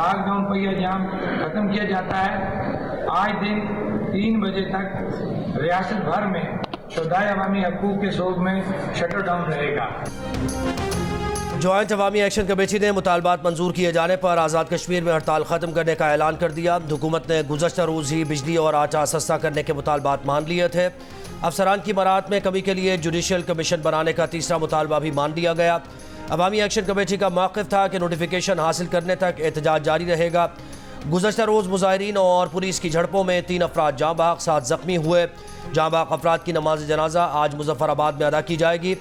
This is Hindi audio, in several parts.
लॉकडाउन पहिया जाम खत्म किया जाता है। आज दिन 3 बजे तक रियासत भर में शुदाए अवामी हकूक़ के शोब में शटर डाउन रहेगा। जॉइंट अवामी एक्शन कमेटी ने मुतालबात मंजूर किए जाने पर आज़ाद कश्मीर में हड़ताल ख़त्म करने का ऐलान कर दिया। हुकूमत ने गुज़श्ता रोज़ ही बिजली और आटा सस्ता करने के मुतालबात मान लिए थे। अफसरान की मराहत में कमी के लिए जुडिशल कमीशन बनाने का तीसरा मुतालबा भी मान लिया गया। अवामी एक्शन कमेटी का मौक़िफ़ था कि नोटिफिकेशन हासिल करने तक एहतजाज जारी रहेगा। गुज़श्ता रोज़ मुज़ाहिरीन और पुलिस की झड़पों में 3 अफराद जाँ बहक 7 ज़ख्मी हुए। जाँ बहक अफराद की नमाज जनाजा आज मुज़फ़्फ़राबाद में अदा की जाएगी।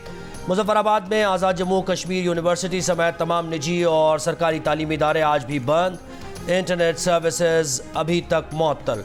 मुज़फ़्फ़राबाद में आज़ाद जम्मू कश्मीर यूनिवर्सिटी समेत तमाम निजी और सरकारी तालीमी इदारे आज भी बंद। इंटरनेट सर्विसेज अभी तक मुअत्तल।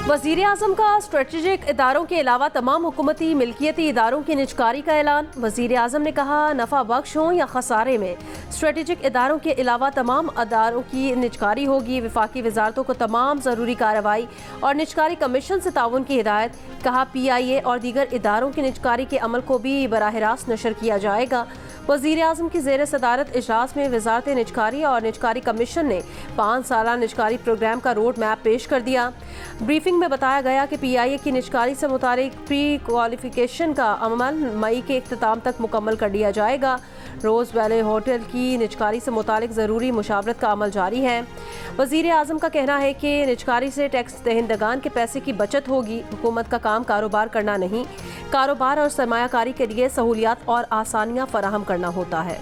वज़ीर आज़म का स्ट्रेटेजिक इदारों के अलावा तमाम हुकूमती मिल्कियती इदारों की निजकारी का ऐलान। वज़ीर आज़म ने कहा, नफ़ा बख्श हों या खसारे में, स्ट्रेटेजिक इदारों के अलावा तमाम इदारों की निजकारी होगी। वफाकी वजारतों को तमाम ज़रूरी कार्रवाई और निजकारी कमीशन से ताउन की हिदायत। कहा, PIA और दीगर इदारों की निजकारी के अमल को भी बराह रास्त नशर किया जाएगा। वज़ीर आज़म की ज़ेर सदारत इजलास में वज़ारत निजकारी और निजकारी कमीशन ने 5 साला निजकारी प्रोग्राम का रोड मैप पेश कर दिया। ब्रीफिंग में बताया गया कि PIA की निजकारी से मुतालिक प्री क्वालिफिकेशन का अमल मई के इख्तिताम तक मुकम्मल कर लिया जाएगा। रोज़ वैले होटल की निजकारी से मुतालिक ज़रूरी मुशावरत का अमल जारी है। वज़ीर आज़म का कहना है कि निजकारी से टैक्स दहिंदगान के पैसे की बचत होगी। हुकूमत का काम कारोबार करना नहीं, कारोबार और सरमायाकारी के लिए सहूलियात और आसानियाँ फराहम करना होता है।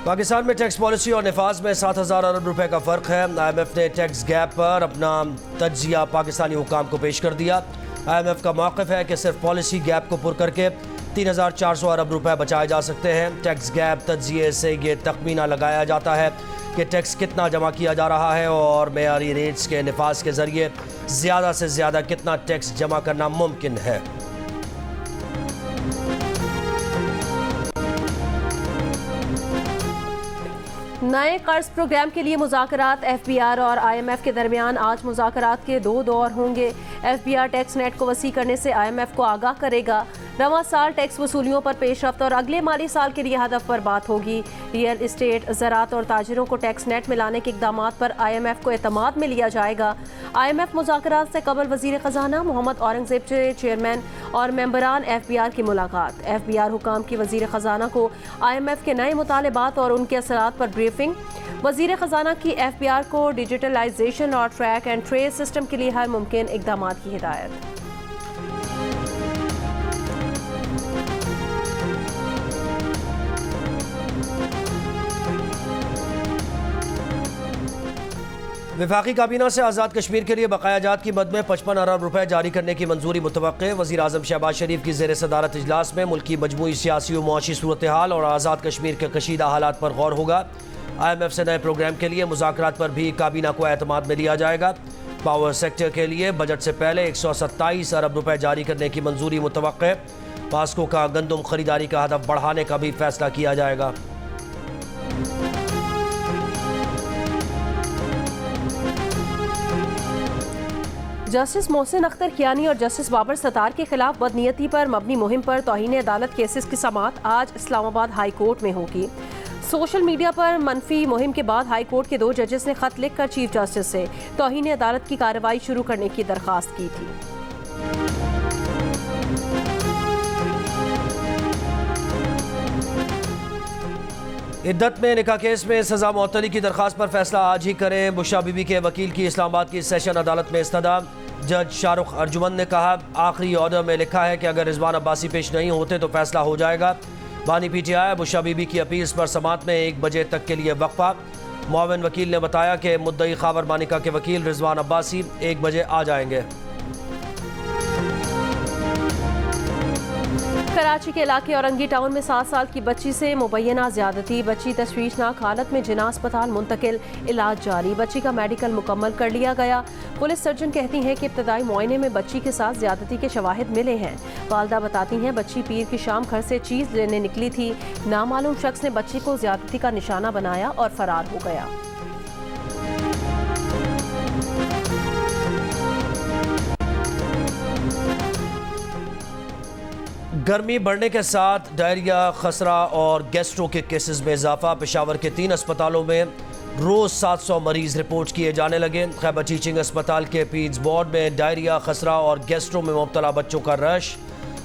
पाकिस्तान में टैक्स पॉलिसी और निफाज में 7,000 अरब रुपए का फ़र्क है। IMF ने टैक्स गैप पर अपना तज्जिया पाकिस्तानी हुकाम को पेश कर दिया। IMF का मौक़िफ़ है कि सिर्फ पॉलिसी गैप को पुर करके 3,400 अरब रुपए बचाए जा सकते हैं। टैक्स गैप तज्जिए से ये तखमीना लगाया जाता है कि टैक्स कितना जमा किया जा रहा है और मेयारी रेट्स के निफाज के ज़रिए ज़्यादा से ज़्यादा कितना टैक्स जमा करना मुमकिन है। नए कर्ज प्रोग्राम के लिए मुज़ाकरात। FBR और IMF के दरमियान आज मुज़ाकरात के 2 दौर होंगे। FBR टैक्स नेट को वसी करने से IMF को आगाह करेगा। रवां साल टैक्स वसूलियों पर पेशरफ्त और अगले माली साल के लिए हदफ पर बात होगी। रियल इस्टेट, ज़राअत और ताजिरों को टैक्स नेट में लाने के इक़दाम पर IMF को एतमाद में लिया जाएगा। IMF मुज़ाकरात से कबल वज़ीर ख़जाना मोहम्मद औरंगज़ेब से चेयरमैन और मेंबरान FBR की मुलाकात। FBR हुकाम की वज़ीर ख़जाना को IMF के नए मुतालबात और उनके असरात पर ब्रीफिंग। वज़ीर ख़जाना की FBR को डिजिटलाइजेशन और ट्रैक एंड ट्रेस सिस्टम के लिए हर मुमकिन इक़दाम की हिदायत। वफाकी काबीना से आज़ाद कश्मीर के लिए बकायाजात की मद में 55 अरब रुपए जारी करने की मंजूरी मुतवक्के। वज़ीर आज़म शहबाज शरीफ की ज़ेर सदारत इजलास में मुल्क की मजमूई सियासी और मुआशी सूरत हाल और आज़ाद कश्मीर के कशीदा हालात पर गौर होगा। IMF से नए प्रोग्राम के लिए मुज़ाकरात पर भी काबीना को एतमाद में लिया जाएगा। पावर सेक्टर के लिए बजट से पहले 127 अरब रुपए जारी करने की मंजूरी मुतवक्के। पास्को का गंदम खरीदारी का हदफ बढ़ाने का भी फैसला किया जाएगा। जस्टिस मोहसिन अख्तर कियानी और जस्टिस बाबर सत्तार के खिलाफ बदनीयती पर मबनी मुहिम पर तौहीन अदालत केसेस की समाअत आज इस्लामाबाद हाई कोर्ट में होगी। सोशल मीडिया पर मनफी मुहिम के बाद हाई कोर्ट के 2 जजेस ने खत लिखकर चीफ जस्टिस से तौहीन अदालत की कार्रवाई शुरू करने की दरख्वास्त की थी। इद्दत में निकाह केस में सजा मुअत्तली की दरख्वास्त पर फैसला आज ही करें। बुशरा बीबी के वकील की इस्लामाबाद की सेशन अदालत में इस्तदा। जज शाहरुख अर्जुमन ने कहा, आखिरी ऑर्डर में लिखा है कि अगर रिजवान अब्बासी पेश नहीं होते तो फैसला हो जाएगा। बानी PTI बुशरा बीबी की अपील्स पर समाअत में 1 बजे तक के लिए वक्फा। मुआविन वकील ने बताया कि मुद्दई खावर मानिका के वकील रिजवान अब्बासी 1 बजे आ जाएंगे। कराची के इलाके औरंगी टाउन में 7 साल की बच्ची से मुबैना ज्यादती। बच्ची तशवीशनाक हालत में जिना अस्पताल मुंतकिल, इलाज जारी। बच्ची का मेडिकल मुकम्मल कर लिया गया। पुलिस सर्जन कहती हैं कि इब्तदाई मुआयने में बच्ची के साथ ज्यादती के शवाहिद मिले हैं। वालदा बताती हैं बच्ची पीर की शाम घर से चीज़ लेने निकली थी। नामालूम शख्स ने बच्ची को ज्यादती का निशाना बनाया और फरार हो गया। गर्मी बढ़ने के साथ डायरिया, खसरा और गैस्ट्रो के केसेस में इजाफा। पेशावर के 3 अस्पतालों में रोज़ 700 मरीज रिपोर्ट किए जाने लगे। खैबर टीचिंग अस्पताल के पीड्स वार्ड में डायरिया, खसरा और गैस्ट्रो में मुब्तला बच्चों का रश।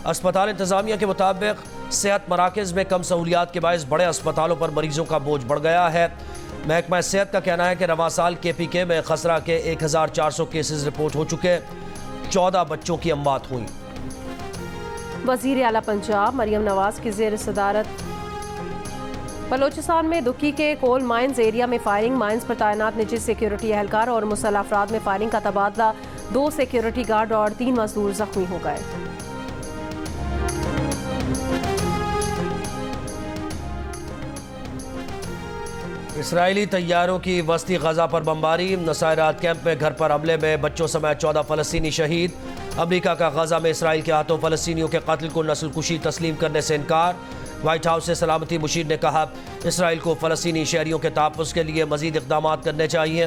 अस्पताल इंतज़ामिया के मुताबिक सेहत मराकज़ में कम सहूलियात के बायस बड़े अस्पतालों पर मरीजों का बोझ बढ़ गया है। महकमा सेहत का कहना है कि रवां साल KPK में खसरा के 1400 केसेस रिपोर्ट हो चुके, 14 बच्चों की अमवात हुई। वज़ीर आला पंजाब मरियम नवाज की ज़ेर सदारत बलोचिस्तान में दुखी के कोल माइंस एरिया में फायरिंग। माइंस पर तैनात निजी सिक्योरिटी एहलकार और मुसल्लह अफराद में फायरिंग का तबादला। 2 सिक्योरिटी गार्ड और 3 मजदूर जख्मी हो गए। इसराइली तैयारों की वस्ती गजा पर बमबारी। नसायरात कैंप में घर पर हमले में बच्चों समेत 14 फ़लस्तीनी शहीद। अमरीका का गजा में इसराइल के हाथों फ़लस्तीनियों के कत्ल को नस्लकुशी तस्लीम करने से इनकार। व्हाइट हाउस से सलामती मुशीर ने कहा, इसराइल को फ़लस्तीनी शहरियों के तहफ़्फ़ुज़ के लिए मज़ीद इक़दाम करने चाहिए।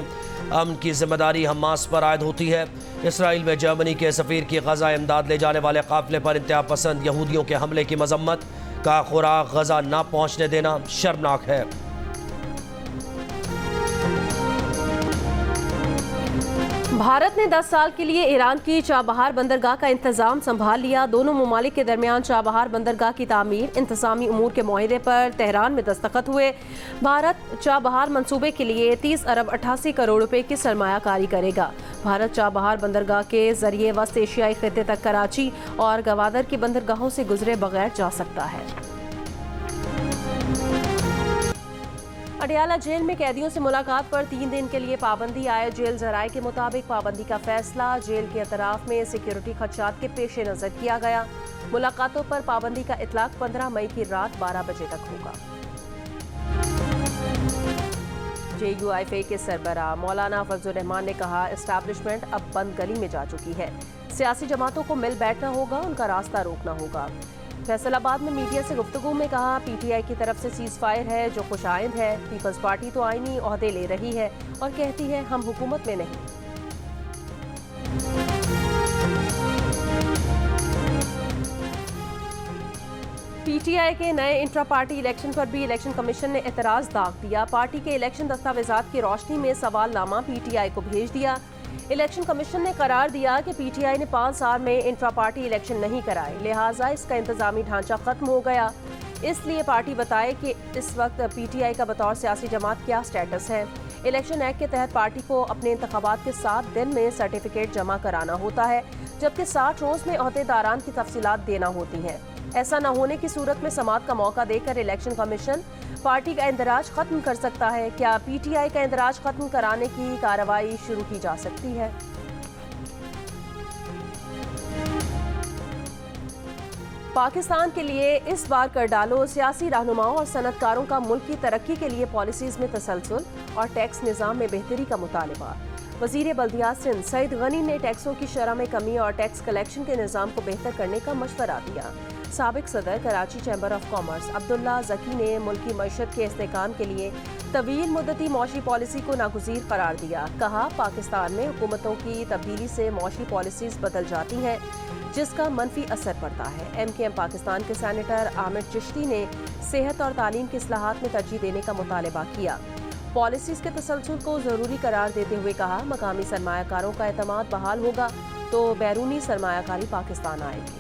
अमन की जिम्मेदारी हमास पर आयद होती है। इसराइल में जर्मनी के सफ़ीर की गजा इमदाद ले जाने वाले काफ़िले पर इंतहा पसंद यहूदियों के हमले की मजम्मत। का खुराक गजा न पहुँचने देना शर्मनाक है। भारत ने 10 साल के लिए ईरान की चाबहार बंदरगाह का इंतजाम संभाल लिया। दोनों ममालिक के दरमियान चाबहार बंदरगाह की तामीर, इंतजामी उमूर के मुआहदे पर तेहरान में दस्तखत हुए। भारत चाबहार मंसूबे के लिए 30 अरब 88 करोड़ रुपए की सरमायाकारी करेगा। भारत चाबहार बंदरगाह के जरिए वस्त एशियाई खित्ते तक कराची और गवादर की बंदरगाहों से गुजरे बगैर जा सकता है। अडियाला जेल में कैदियों से मुलाकात पर 3 दिन के लिए पाबंदी आए। जेल जराये के मुताबिक पाबंदी का फैसला जेल के अतराफ में सिक्योरिटी खदशात के पेश नज़र किया गया। मुलाकातों पर पाबंदी का इतलाक 15 मई की रात 12 बजे तक होगा। JUIFA के सरबराह मौलाना फजलुर रहमान ने कहा, एस्टैब्लिशमेंट अब बंद गली में जा चुकी है। सियासी जमातों को मिल बैठना होगा, उनका रास्ता रोकना होगा। फैसलाबाद में मीडिया से गुफ्तगू में कहा, PTI की तरफ से सीज फायर है जो खुशाइंद है। पीपल्स पार्टी तो आईनी ओहदे ले रही है और कहती है हम हुकूमत में नहीं। PTI के नए इंट्रा पार्टी इलेक्शन पर भी इलेक्शन कमीशन ने एतराज दाग दिया। पार्टी के इलेक्शन दस्तावेजात की रोशनी में सवालनामा PTI को भेज दिया। इलेक्शन कमीशन ने करार दिया कि PTI ने 5 साल में इंट्रा पार्टी इलेक्शन नहीं कराए, लिहाजा इसका इंतजामी ढांचा खत्म हो गया। इसलिए पार्टी बताए कि इस वक्त PTI का बतौर सियासी जमात क्या स्टेटस है। इलेक्शन एक्ट के तहत पार्टी को अपने इंतखाबात के 7 दिन में सर्टिफिकेट जमा कराना होता है, जबकि 60 रोज में अहदेदारान की तफसीलात देना होती हैं। ऐसा न होने की सूरत में समाअत का मौका देकर इलेक्शन कमीशन पार्टी का इंदराज खत्म कर सकता है। क्या PTI का इंदराज खत्म कराने की कार्रवाई शुरू की जा सकती है? पाकिस्तान के लिए इस बार कर डालो। सियासी रहनुमाओं और सनतकारों का मुल्क की तरक्की के लिए पॉलिसीज में तसलसल और टैक्स निज़ाम में बेहतरी का मुतालबा। वज़ीर बल्दियात सिंध सईद गनी ने टैक्सों की शरह में कमी और टैक्स कलेक्शन के निज़ाम को बेहतर करने का मशवरा दिया। साबिक सदर Karachi chamber of commerce Abdullah Zaki ने मुल्की मईशत के इस्तेहकाम के लिए तवील मुद्दती मौशी पॉलिसी को नागुज़ीर करार दिया। कहा, पाकिस्तान में हुकूमतों की तब्दीली से मौशी पॉलिसीज़ बदल जाती हैं, जिसका मनफी असर पड़ता है। MKM पाकिस्तान के सेनेटर आमिर चिश्ती ने सेहत और तालीम की इस्लाहात में तरजीह देने का मुतालबा किया। पॉलिसीज़ के तसलसल को ज़रूरी करार देते हुए कहा, मकामी सरमायाकारों का एतमाद बहाल होगा तो बैरूनी सरमायाकारी पाकिस्तान आएगी।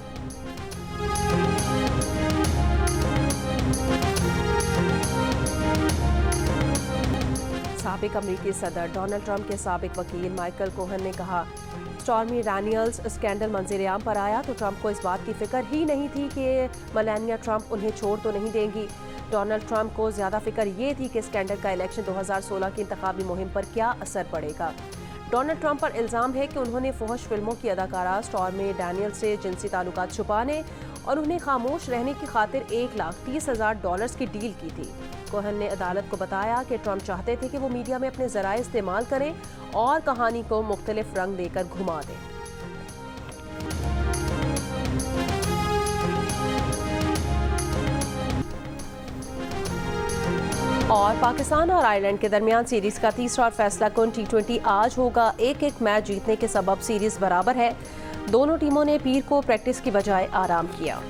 साबिक अमरीकी सदर डोनाल्ड ट्रंप के साबिक वकील माइकल कोहन ने कहा, स्टॉर्मी डैनियल्स स्कैंडल मंजर-ए-आम पर आया तो ट्रंप को इस बात की फिक्र ही नहीं थी कि मेलानिया ट्रंप उन्हें छोड़ तो नहीं देंगी। डोनाल्ड ट्रंप को ज़्यादा फिक्र ये थी कि स्कैंडल का इलेक्शन 2016 की इंतखाबी मुहिम पर क्या असर पड़ेगा। डोनाल्ड ट्रंप पर इल्ज़ाम है कि उन्होंने फौहश फिल्मों की अदाकारा स्टॉर्मी डैनियल से जिनसी ताल्लुकात छुपाने और उन्हें खामोश रहने की खातिर $1,30,000 की डील की थी। कोहन ने अदालत को बताया कि ट्रंप चाहते थे कि वो मीडिया में अपने ज़राए इस्तेमाल करें और कहानी को मुख्तलिफ रंग देकर घुमा दें। और पाकिस्तान और आयरलैंड के दरमियान सीरीज का तीसरा और फैसला कुन T20 आज होगा। एक मैच जीतने के सबब सीरीज बराबर है। दोनों टीमों ने पीर को प्रैक्टिस की बजाय आराम किया।